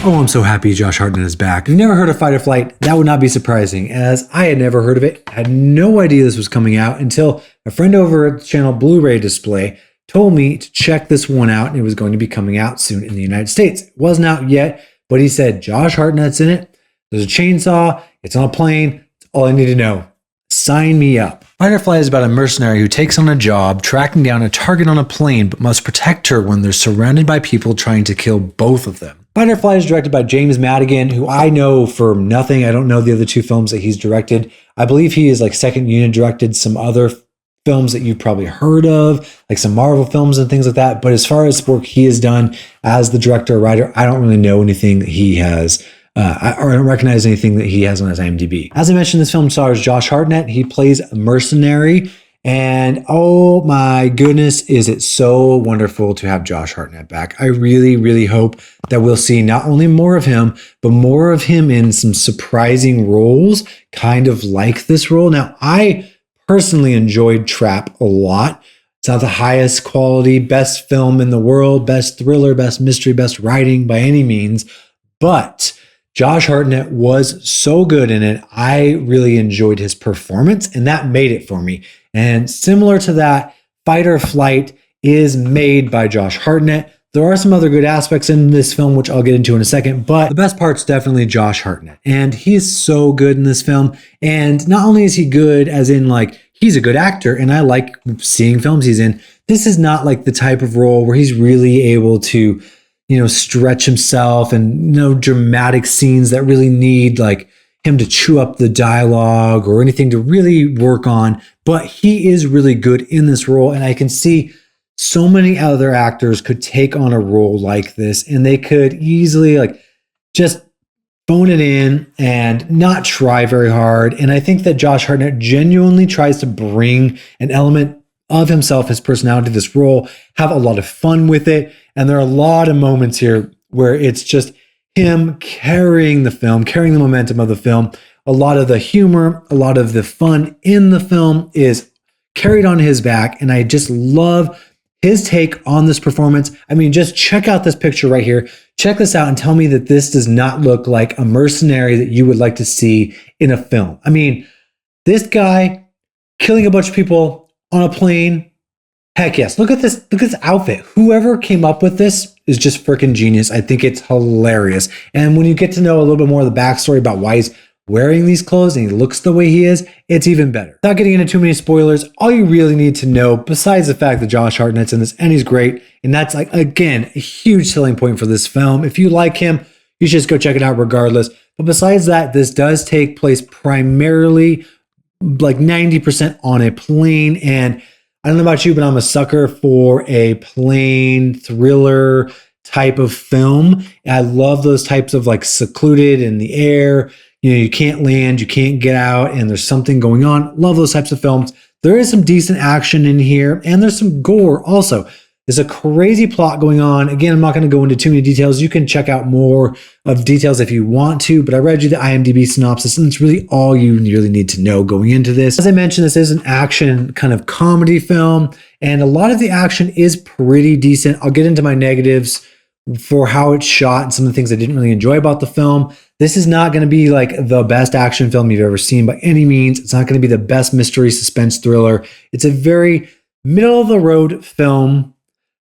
Oh, I'm so happy Josh Hartnett is back. If you've never heard of Fight or Flight, that would not be surprising, as I had never heard of it. I had no idea this was coming out until a friend over at the channel Blu-ray Display told me to check this one out, and it was going to be coming out soon in the United States. It wasn't out yet, but he said Josh Hartnett's in it. There's a chainsaw. It's on a plane. It's all I need to know. Sign me up. Fight or Flight is about a mercenary who takes on a job tracking down a target on a plane, but must protect her when they're surrounded by people trying to kill both of them. Fight or Flight is directed by James Madigan, who I know for nothing. I don't know the other two films that he's directed. I believe he is like second unit directed some other films that you've probably heard of, like some Marvel films and things like that. But as far as work he has done as the director or writer, I don't really know anything that he has. I don't recognize anything that he has on his IMDb. As I mentioned, this film stars Josh Hartnett. He plays a mercenary. And oh my goodness, is it so wonderful to have Josh Hartnett back. I really, really hope that we'll see not only more of him, but more of him in some surprising roles, kind of like this role. Now, I personally enjoyed Trap a lot. It's not the highest quality, best film in the world, best thriller, best mystery, best writing by any means, but Josh Hartnett was so good in it. I really enjoyed his performance, and that made it for me. And similar to that, Fight or Flight is made by Josh Hartnett. There are some other good aspects in this film, which I'll get into in a second, but the best part's definitely Josh Hartnett. And he is so good in this film. And not only is he good, as in like, he's a good actor, and I like seeing films he's in. This is not like the type of role where he's really able to, stretch himself, and no dramatic scenes that really need like him to chew up the dialogue or anything to really work on. But he is really good in this role, and I can see so many other actors could take on a role like this, and they could easily like just phone it in and not try very hard. And I think that Josh Hartnett genuinely tries to bring an element of himself, his personality to this role, have a lot of fun with it. And there are a lot of moments here where it's just him carrying the film, carrying the momentum of the film. A lot of the humor, a lot of the fun in the film is carried on his back. And I just love his take on this performance. I mean, just check out this picture right here. Check this out and tell me that this does not look like a mercenary that you would like to see in a film. I mean, this guy killing a bunch of people on a plane. Heck yes. Look at this. Look at this outfit. Whoever came up with this is just freaking genius. I think it's hilarious. And when you get to know a little bit more of the backstory about why he's wearing these clothes and he looks the way he is, it's even better. Without getting into too many spoilers, all you really need to know, besides the fact that Josh Hartnett's in this and he's great, and that's like, again, a huge selling point for this film. If you like him, you should just go check it out regardless. But besides that, this does take place primarily like 90% on a plane. And I don't know about you, but I'm a sucker for a plane thriller type of film. I love those types of like secluded in the air. You can't land, you can't get out, and there's something going on. Love those types of films. There is some decent action in here, and there's some gore also. There's a crazy plot going on. Again, I'm not going to go into too many details. You can check out more of details if you want to, but I read you the IMDb synopsis, and it's really all you really need to know going into this. As I mentioned, this is an action kind of comedy film, and a lot of the action is pretty decent. I'll get into my negatives for how it's shot and some of the things I didn't really enjoy about the film. This is not going to be like the best action film you've ever seen by any means. It's not going to be the best mystery suspense thriller. It's a very middle of the road film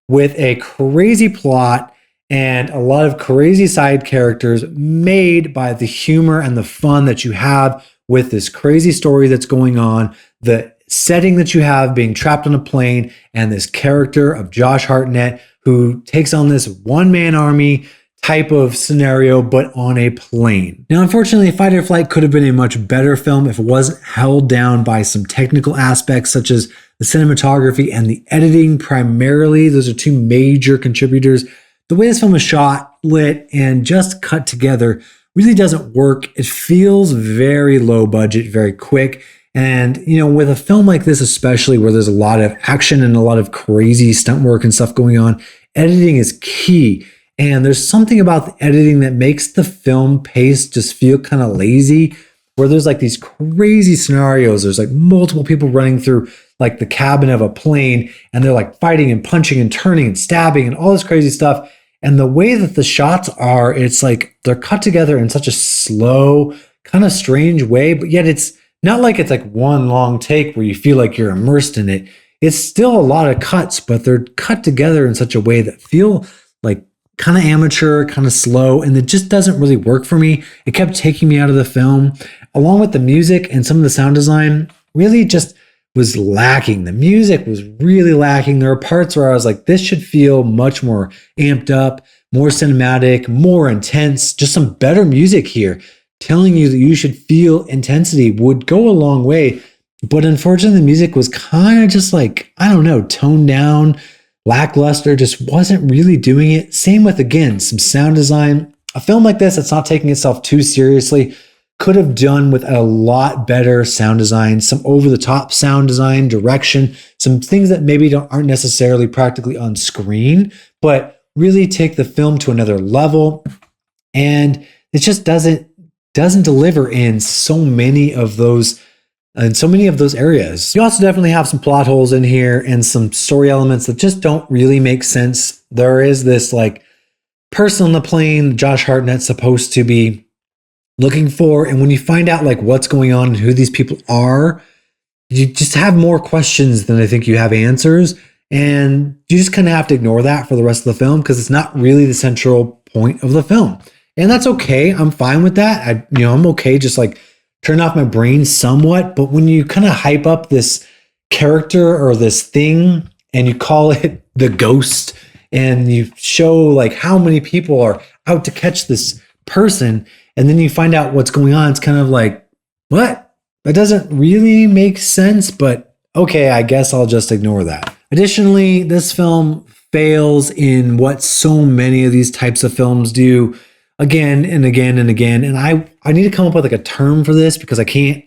with a crazy plot and a lot of crazy side characters made by the humor and the fun that you have with this crazy story that's going on, the setting that you have being trapped on a plane, and this character of Josh Hartnett who takes on this one-man army type of scenario, but on a plane. Now, unfortunately, Fight or Flight could have been a much better film if it wasn't held down by some technical aspects, such as the cinematography and the editing primarily. Those are two major contributors. The way this film is shot, lit, and just cut together really doesn't work. It feels very low budget, very quick. And, with a film like this, especially where there's a lot of action and a lot of crazy stunt work and stuff going on, editing is key. And there's something about the editing that makes the film pace just feel kind of lazy, where there's like these crazy scenarios. There's like multiple people running through like the cabin of a plane, and they're like fighting and punching and turning and stabbing and all this crazy stuff. And the way that the shots are, it's like they're cut together in such a slow, kind of strange way, but yet it's not like it's like one long take where you feel like you're immersed in it. It's still a lot of cuts, but they're cut together in such a way that feel like kind of amateur, kind of slow, and it just doesn't really work for me. It kept taking me out of the film, along with the music and some of the sound design really just was lacking. The music was really lacking. There are parts where I was like, this should feel much more amped up, more cinematic, more intense, just some better music here. Telling you that you should feel intensity would go a long way. But unfortunately, the music was kind of just like, I don't know, toned down, lackluster, just wasn't really doing it. Same with, again, some sound design. A film like this that's not taking itself too seriously could have done with a lot better sound design, some over-the-top sound design, direction, some things that maybe aren't necessarily practically on screen, but really take the film to another level. And it just doesn't deliver in so many of those areas. You also definitely have some plot holes in here and some story elements that just don't really make sense. There is this like person on the plane Josh Hartnett's supposed to be looking for, and when you find out like what's going on and who these people are, you just have more questions than I think you have answers, and you just kind of have to ignore that for the rest of the film because it's not really the central point of the film. And that's okay. I'm fine with that. I'm okay just like turn off my brain somewhat. But when you kind of hype up this character or this thing and you call it the ghost and you show like how many people are out to catch this person, and then you find out what's going on, it's kind of like, what? That doesn't really make sense, but okay, I guess I'll just ignore that. Additionally, this film fails in what so many of these types of films do again and again and again. And I need to come up with like a term for this because I can't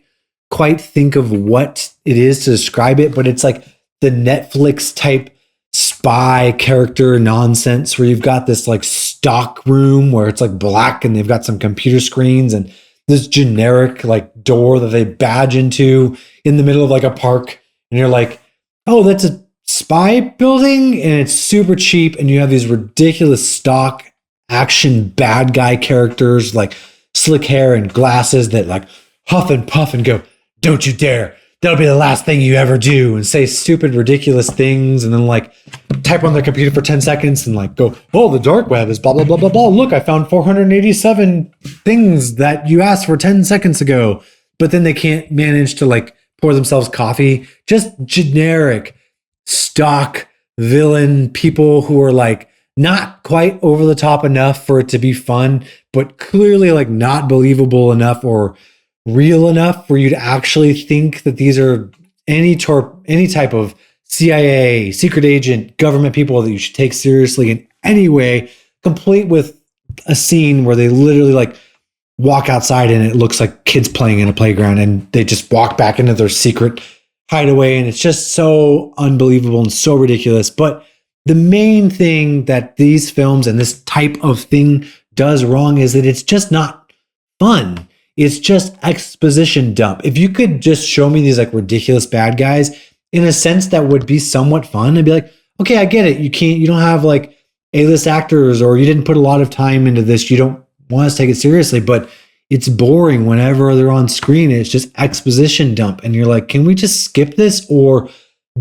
quite think of what it is to describe it, but it's like the Netflix type spy character nonsense where you've got this like stock room where it's like black and they've got some computer screens and this generic like door that they badge into in the middle of like a park. And you're like, oh, that's a spy building and it's super cheap. And you have these ridiculous stock action bad guy characters like slick hair and glasses that like huff and puff and go, don't you dare. That'll be the last thing you ever do, and say stupid, ridiculous things, and then like type on their computer for 10 seconds and like go, oh, the dark web is blah, blah, blah, blah, blah. Look, I found 487 things that you asked for 10 seconds ago, but then they can't manage to like pour themselves coffee. Just generic stock villain people who are like not quite over the top enough for it to be fun, but clearly like not believable enough or real enough for you to actually think that these are any type of CIA, secret agent, government people that you should take seriously in any way, complete with a scene where they literally like walk outside and it looks like kids playing in a playground and they just walk back into their secret hideaway. And it's just so unbelievable and so ridiculous. But the main thing that these films and this type of thing does wrong is that it's just not fun. It's just exposition dump. If you could just show me these like ridiculous bad guys in a sense that would be somewhat fun, I'd be like, okay, I get it. You don't have like A-list actors or you didn't put a lot of time into this. You don't want us to take it seriously, but it's boring whenever they're on screen. It's just exposition dump. And you're like, can we just skip this or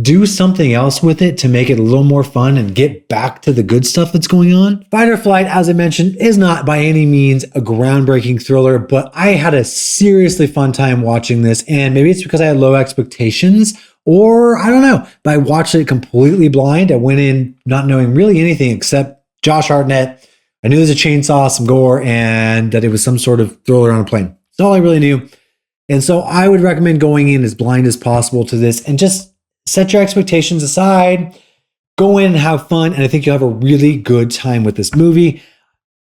do something else with it to make it a little more fun and get back to the good stuff that's going on? Fight or Flight, as I mentioned, is not by any means a groundbreaking thriller, but I had a seriously fun time watching this. And maybe it's because I had low expectations, or I don't know, but I watched it completely blind. I went in not knowing really anything except Josh Hartnett. I knew there was a chainsaw, some gore, and that it was some sort of thriller on a plane. That's all I really knew. And so I would recommend going in as blind as possible to this and just set your expectations aside, go in and have fun, and I think you'll have a really good time with this movie.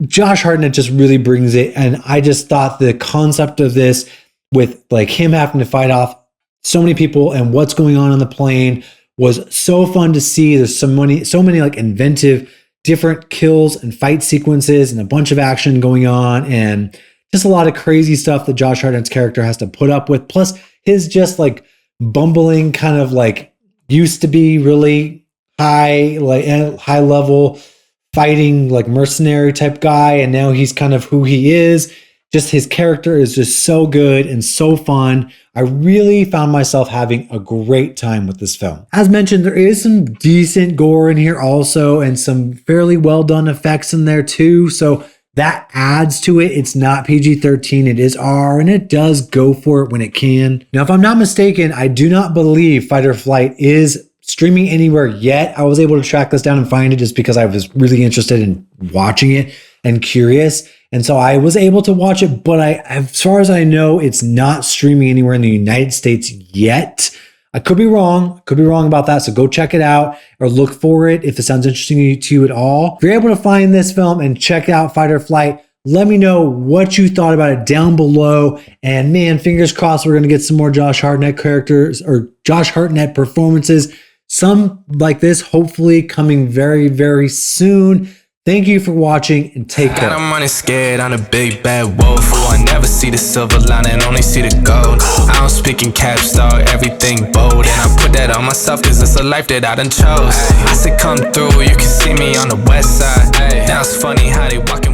Josh Hartnett just really brings it, and I just thought the concept of this with like him having to fight off so many people and what's going on the plane was so fun to see. There's so many like inventive different kills and fight sequences and a bunch of action going on and just a lot of crazy stuff that Josh Hartnett's character has to put up with, plus his just like bumbling kind of like used to be really high level fighting like mercenary type guy, and now he's kind of who he is. Just his character is just so good and so fun. I really found myself having a great time with this film. As mentioned, there is some decent gore in here also, and some fairly well done effects in there too. So that adds to it. It's not PG-13, it is R, and it does go for it when it can. Now, if I'm not mistaken, I do not believe Fight or Flight is streaming anywhere yet. I was able to track this down and find it just because I was really interested in watching it and curious. And so I was able to watch it, but as far as I know, it's not streaming anywhere in the United States yet. I could be wrong about that. So go check it out or look for it if it sounds interesting to you at all. If you're able to find this film and check out Fight or Flight, let me know what you thought about it down below. And man, fingers crossed we're going to get some more Josh Hartnett characters or Josh Hartnett performances. Some like this, hopefully coming very, very soon. Thank you for watching and take care. I'm running scared, I'm a big bad wolf. Oh, I never see the silver lining, only see the gold. I don't speak in caps, dog, everything bold. And I put that on myself cause it's a life that I done chose. I said come through, you can see me on the west side. Now it's funny how they walking